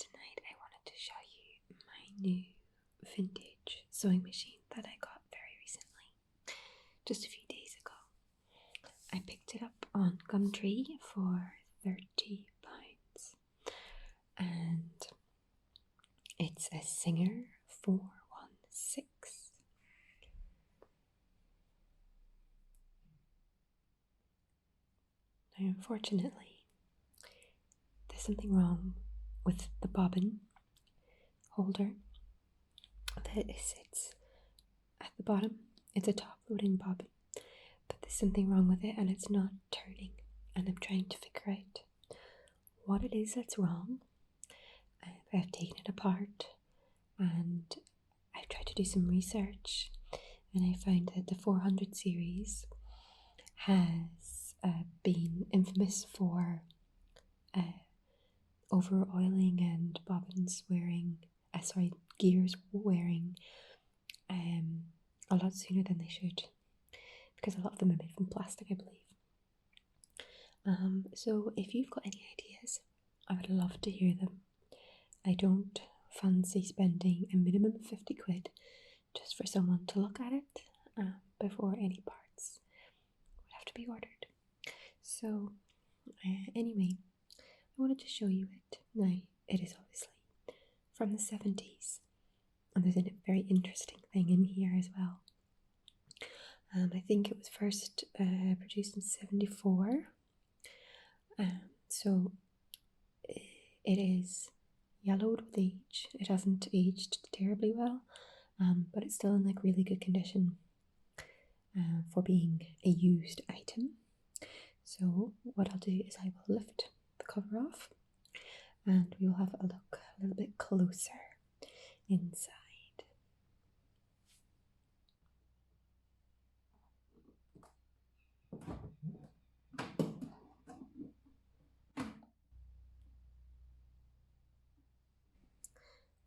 tonight I wanted to show you my new vintage sewing machine that I got very recently, just a few days ago. I picked it up on Gumtree for £30 and it's a Singer 416. Now unfortunately there's something wrong with the bobbin holder that sits at the bottom. It's a top loading bobbin, but there's something wrong with it and it's not turning, and I'm trying to figure out what it is that's wrong. I've taken it apart and I've tried to do some research, and I found that the 400 series has been infamous for over oiling and bobbins wearing, gears wearing a lot sooner than they should, because a lot of them are made from plastic, I believe. So if you've got any ideas, I would love to hear them. I don't fancy spending a minimum of 50 quid just for someone to look at it before any parts would have to be ordered. So anyway, I wanted to show you it. Now, it is obviously from the 70s, and there's a very interesting thing in here as well. I think it was first produced in 74. So it is yellowed with age. It hasn't aged terribly well, but it's still in like really good condition for being a used item. So what I'll do is I will lift the cover off and we will have a look a little bit closer inside.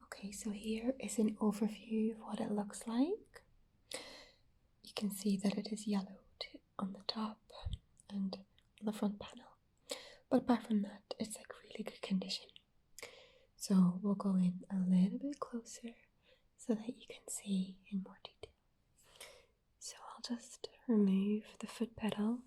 Okay, so here is an overview of what it looks like. You can see that it is yellowed on the top and on the front panel, but apart from that, it's like really good condition. So we'll go in a little bit closer so that you can see in more detail. So I'll just remove the foot pedal.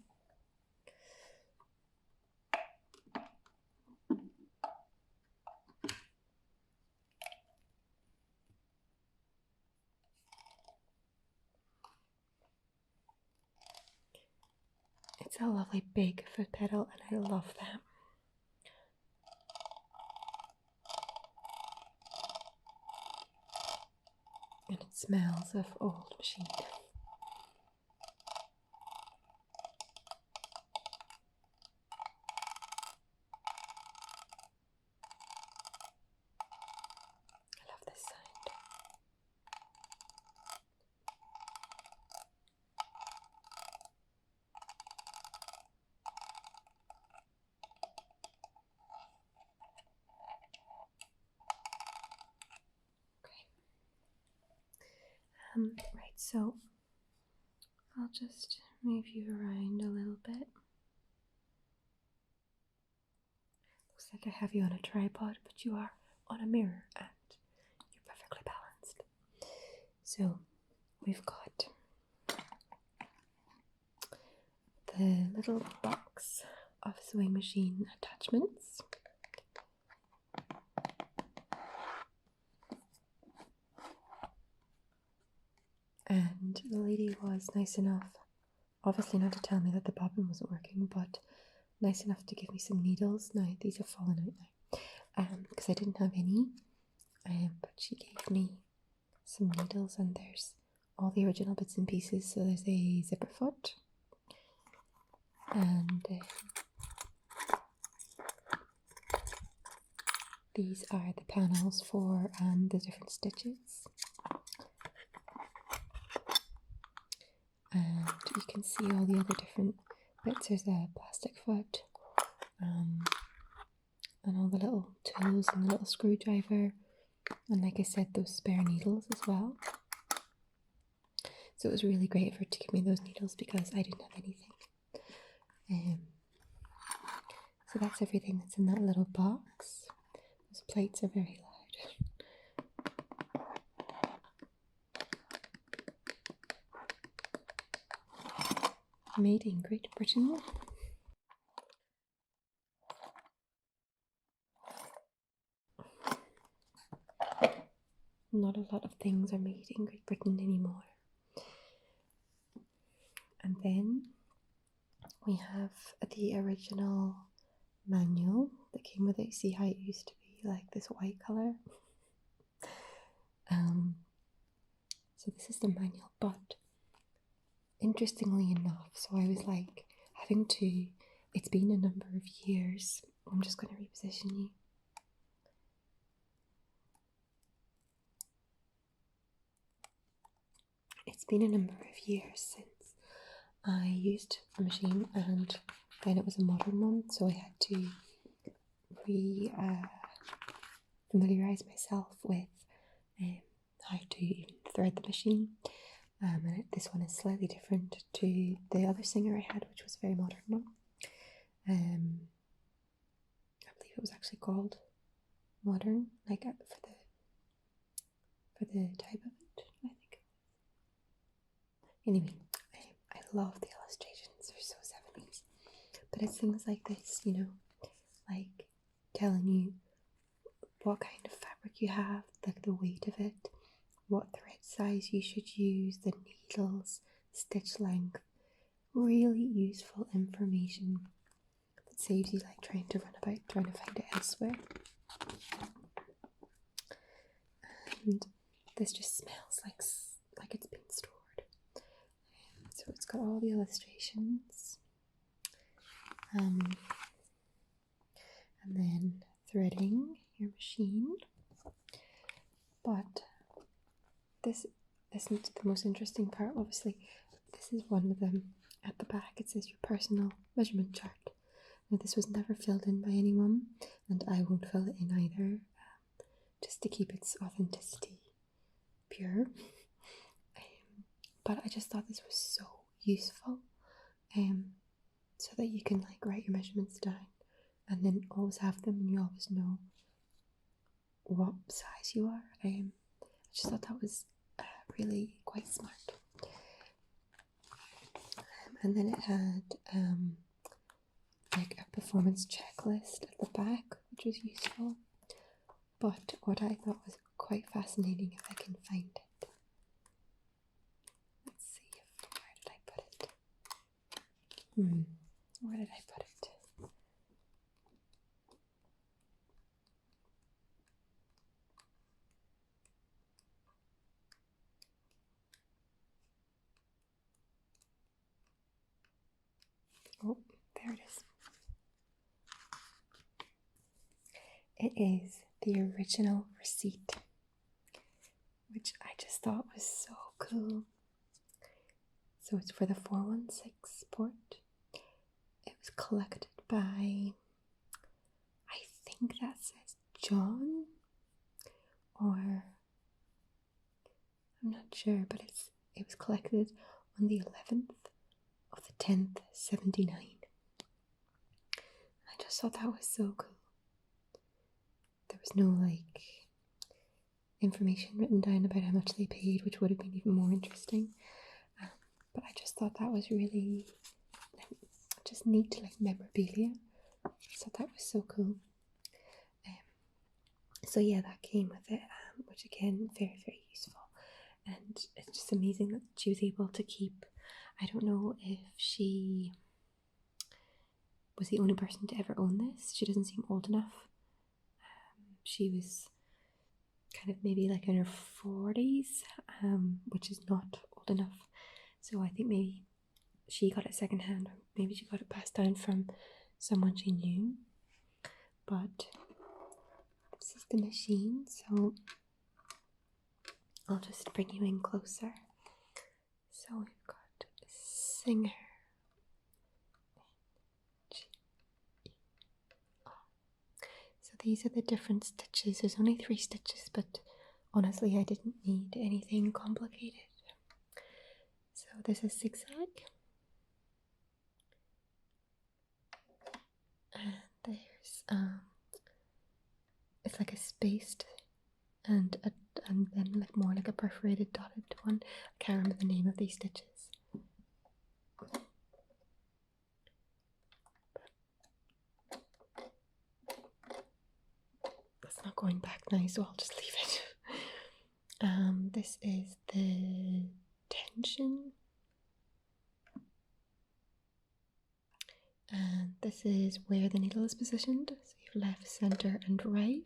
It's a lovely big foot pedal and I love that. And it smells of old machine. I love this sound. Right, so I'll just move you around a little bit. Looks like I have you on a tripod, but you are on a mirror and you're perfectly balanced. So we've got the little box of sewing machine attachments. And the lady was nice enough, obviously not to tell me that the bobbin wasn't working, but nice enough to give me some needles. Now these have fallen out now, because I didn't have any, but she gave me some needles, and there's all the original bits and pieces. So there's a zipper foot, and these are the panels for the different stitches. And you can see all the other different bits. There's a plastic foot, and all the little tools and the little screwdriver, and like I said, those spare needles as well. So it was really great for her to give me those needles because I didn't have anything. So that's everything that's in that little box. Those plates are very loud. Made in Great Britain. Not a lot of things are made in Great Britain anymore. And then we have the original manual that came with it. See how it used to be like this white colour? So this is the manual, but interestingly enough, so I was like having to, it's been a number of years. I'm just going to reposition you. It's been a number of years since I used a machine, and then it was a modern one, so I had to familiarise myself with how to even thread the machine. And this one is slightly different to the other Singer I had, which was a very modern one. I believe it was actually called modern, like for the type of it, I think. Anyway, I love the illustrations, they're so 70s. But it's things like this, you know, like telling you what kind of fabric you have, like the weight of it, what thread size you should use, the needles, stitch length. Really useful information that saves you like trying to run about trying to find it elsewhere. And this just smells like it's been stored. So it's got all the illustrations, and then threading your machine. But this isn't the most interesting part. Obviously, this is one of them. At the back it says your personal measurement chart. Now this was never filled in by anyone, and I won't fill it in either, just to keep its authenticity pure. But I just thought this was so useful, so that you can like write your measurements down and then always have them, and you always know what size you are. I just thought that was really quite smart. And then it had like a performance checklist at the back, which was useful. But what I thought was quite fascinating, if I can find it. Let's see, where did I put it? Where did I put it? Oh, there it is. It is the original receipt, which I just thought was so cool. So it's for the 416 port. It was collected by, I think that says John, or I'm not sure, but it was collected on the 11th of the 10th, 79. I just thought that was so cool. There was no like information written down about how much they paid, which would have been even more interesting. But I just thought that was really just neat, like memorabilia. So that was so cool. So yeah, that came with it, which again, very, very useful. And it's just amazing that she was able to keep, I don't know if she was the only person to ever own this. She doesn't seem old enough. She was kind of maybe like in her 40s, which is not old enough. So I think maybe she got it secondhand, or maybe she got it passed down from someone she knew. But this is the machine, so I'll just bring you in closer. So we've got Singer. So these are the different stitches. There's only 3 stitches, but honestly I didn't need anything complicated. So there's a zigzag, and there's it's like a spaced and then like more like a perforated dotted one. I can't remember the name of these stitches. That's not going back now, so I'll just leave it. This is the tension. And this is where the needle is positioned. So you have left, center, and right.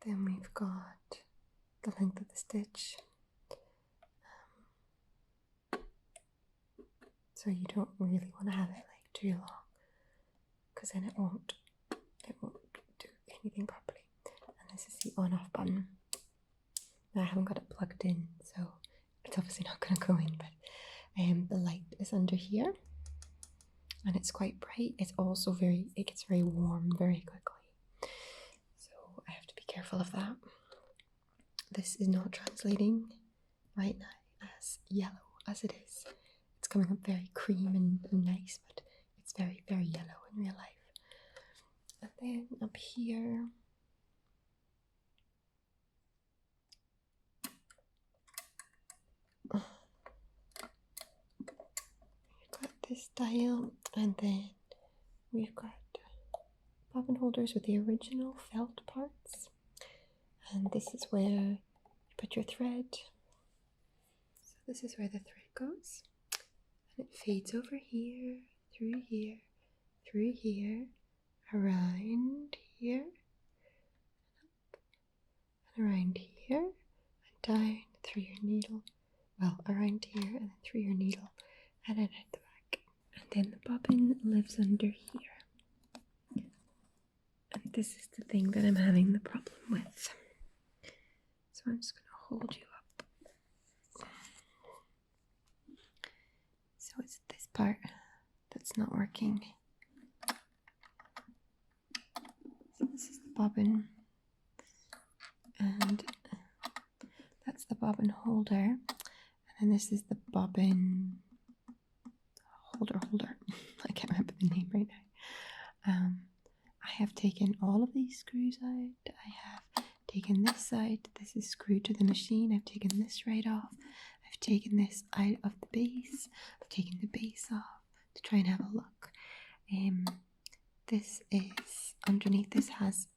Then we've got the length of the stitch. So you don't really want to have it like too long, because then it won't do anything properly. And this is the on-off button. Now I haven't got it plugged in, so it's obviously not going to go in, but the light is under here, and it's quite bright. It's also it gets very warm very quickly, so I have to be careful of that. This is not translating right now as yellow as it is. It's coming up very cream and nice, but it's very, very yellow in real life. And then up here, we've got this style, and then we've got bobbin holders with the original felt parts. And this is where you put your thread. So this is where the thread goes. And it fades over here, through here, through here, around here, up, and around here, and down through your needle. Well, around here, and then through your needle, and then out the back. And then the bobbin lives under here. And this is the thing that I'm having the problem with. So I'm just going to hold you up. So it's this part that's not working. So this is the bobbin, and that's the bobbin holder, and then this is the bobbin holder. I can't remember the name right now. I have taken all of these screws out. I have taken this side. This is screwed to the machine. I've taken this right off. I've taken this out of the base. I've taken the base off to try and have a look. This is underneath. This has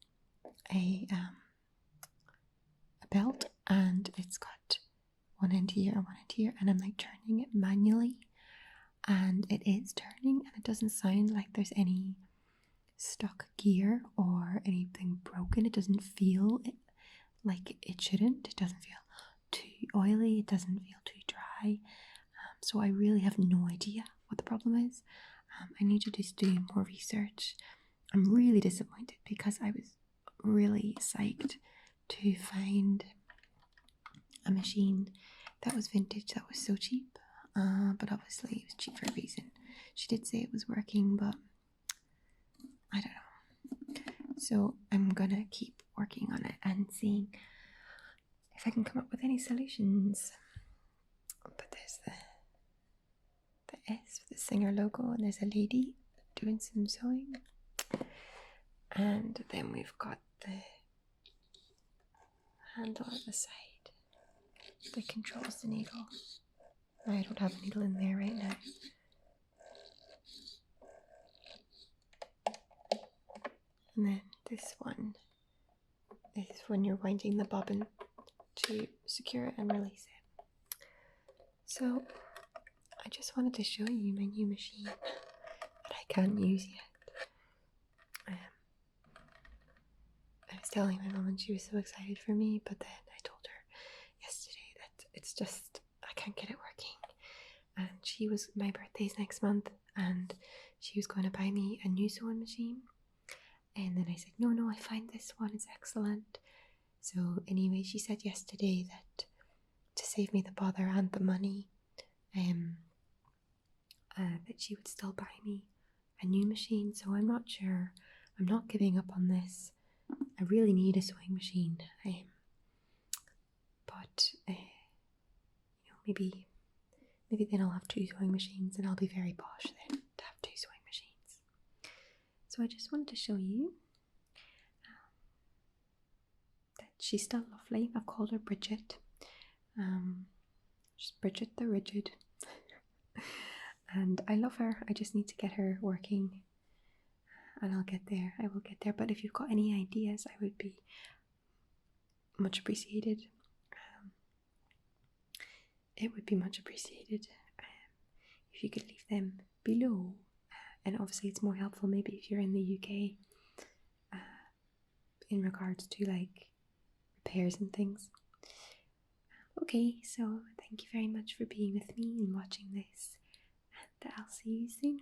a belt, and it's got one end here and one end here, and I'm like turning it manually, and it is turning, and it doesn't sound like there's any stuck gear or anything broken. It doesn't feel like it shouldn't. It doesn't feel too oily. It doesn't feel too dry. So I really have no idea what the problem is. I need to just do more research. I'm really disappointed because I was really psyched to find a machine that was vintage, that was so cheap. But obviously it was cheap for a reason. She did say it was working, but I don't know. So I'm gonna keep working on it and seeing if I can come up with any solutions. But there's the S with the Singer logo, and there's a lady doing some sewing. And then we've got the handle at the side that controls the needle. I don't have a needle in there right now. And then this one is when you're winding the bobbin to secure it and release it. So I just wanted to show you my new machine that I can't use yet. I was telling my mom and she was so excited for me, but then I told her yesterday that it's just, I can't get it working. And my birthday's next month, and she was going to buy me a new sewing machine. And then I said, no, I find this one is excellent. So anyway, she said yesterday that to save me the bother and the money, that she would still buy me a new machine. So I'm not sure. I'm not giving up on this. I really need a sewing machine. But maybe Maybe then I'll have 2 sewing machines and I'll be very posh then to have 2 sewing machines. So I just wanted to show you that she's still lovely. I've called her Bridget. She's Bridget the Rigid. And I love her. I just need to get her working and I'll get there. I will get there. But if you've got any ideas, I would be much appreciated. It would be much appreciated if you could leave them below. And obviously it's more helpful maybe if you're in the UK in regards to like repairs and things. Okay, so thank you very much for being with me and watching this, and I'll see you soon.